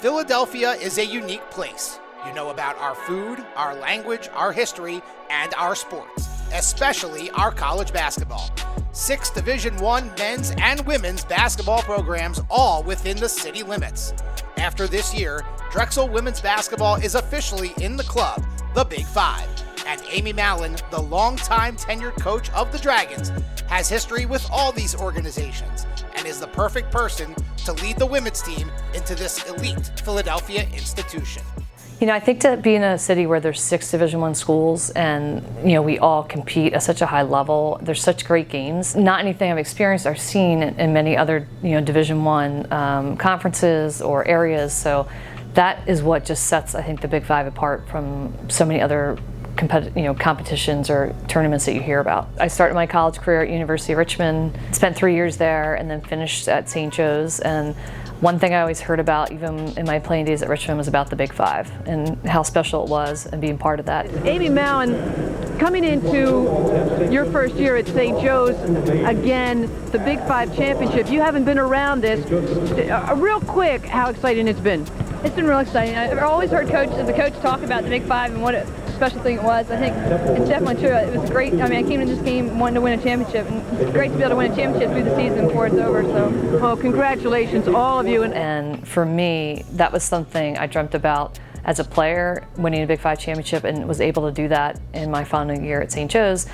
Philadelphia is a unique place. You know about our food, our language, our history, and our sports, especially our college basketball. 6 Division I men's and women's basketball programs, all within the city limits. After this year, Drexel Women's basketball is officially in the club, the Big Five. And Amy Mallon, the longtime tenured coach of the Dragons, has history with all these organizations and is the perfect person to lead the women's team into this elite Philadelphia institution. You know, I think to be in a city where there's 6 Division I schools and, you know, we all compete at such a high level, there's such great games. Not anything I've experienced or seen in many other, you know, Division I conferences or areas. So that is what just sets, I think, the Big Five apart from so many other competitions or tournaments that you hear about. I started my college career at University of Richmond, spent 3 years there, and then finished at St. Joe's. And one thing I always heard about, even in my playing days at Richmond, was about the Big Five and how special it was and being part of that. Amy Mallon, coming into your first year at St. Joe's, again, the Big Five championship, you haven't been around this. Real quick, how exciting it's been. It's been real exciting. I've always heard the coach talk about the Big Five and what a special thing it was. I think it's definitely true. It was great. I mean, I came to this game wanting to win a championship, and it's great to be able to win a championship through the season before it's over. So, well, congratulations, all of you. And for me, that was something I dreamt about as a player, winning a Big Five championship, and was able to do that in my final year at St. Joe's.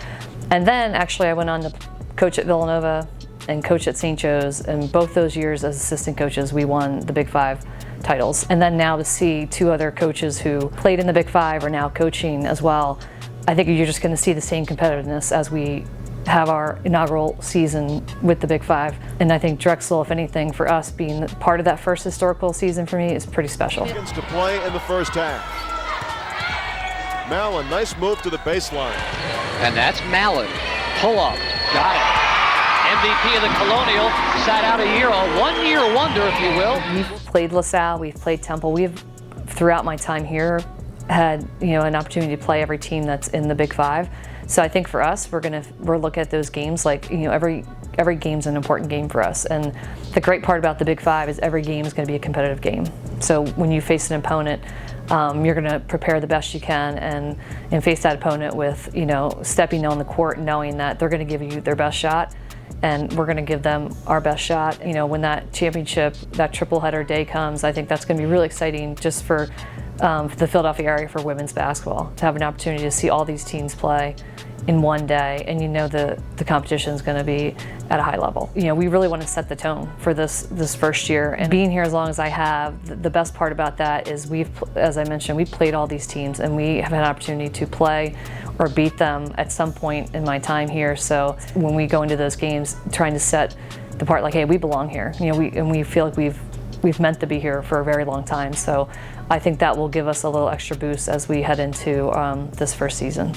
And then actually I went on to coach at Villanova and coach at St. Joe's, and both those years as assistant coaches, we won the Big Five titles. And then now to see 2 other coaches who played in the Big Five are now coaching as well, I think you're just going to see the same competitiveness as we have our inaugural season with the Big Five. And I think Drexel, if anything, for us being part of that first historical season for me, is pretty special. To play in the first half. Mallon, nice move to the baseline. And that's Mallon. Pull up. Got it. MVP of the Colonial, sat out a year, a one-year wonder, if you will. We've played LaSalle, we've played Temple. We've, throughout my time here, had an opportunity to play every team that's in the Big Five. So I think for us, we're looking at those games like, every game's an important game for us. And the great part about the Big Five is every game is going to be a competitive game. So when you face an opponent, you're going to prepare the best you can and face that opponent with, stepping on the court and knowing that they're going to give you their best shot. And we're going to give them our best shot. When that championship, that triple header day comes, I think that's going to be really exciting just for the Philadelphia area for women's basketball, to have an opportunity to see all these teams play in one day, and the competition is going to be at a high level. We really want to set the tone for this first year, and being here as long as I have, the best part about that is as I mentioned, we played all these teams, and we have had an opportunity to play or beat them at some point in my time here. So when we go into those games, trying to set the part like, hey, we belong here. We feel like we've meant to be here for a very long time. So I think that will give us a little extra boost as we head into this first season.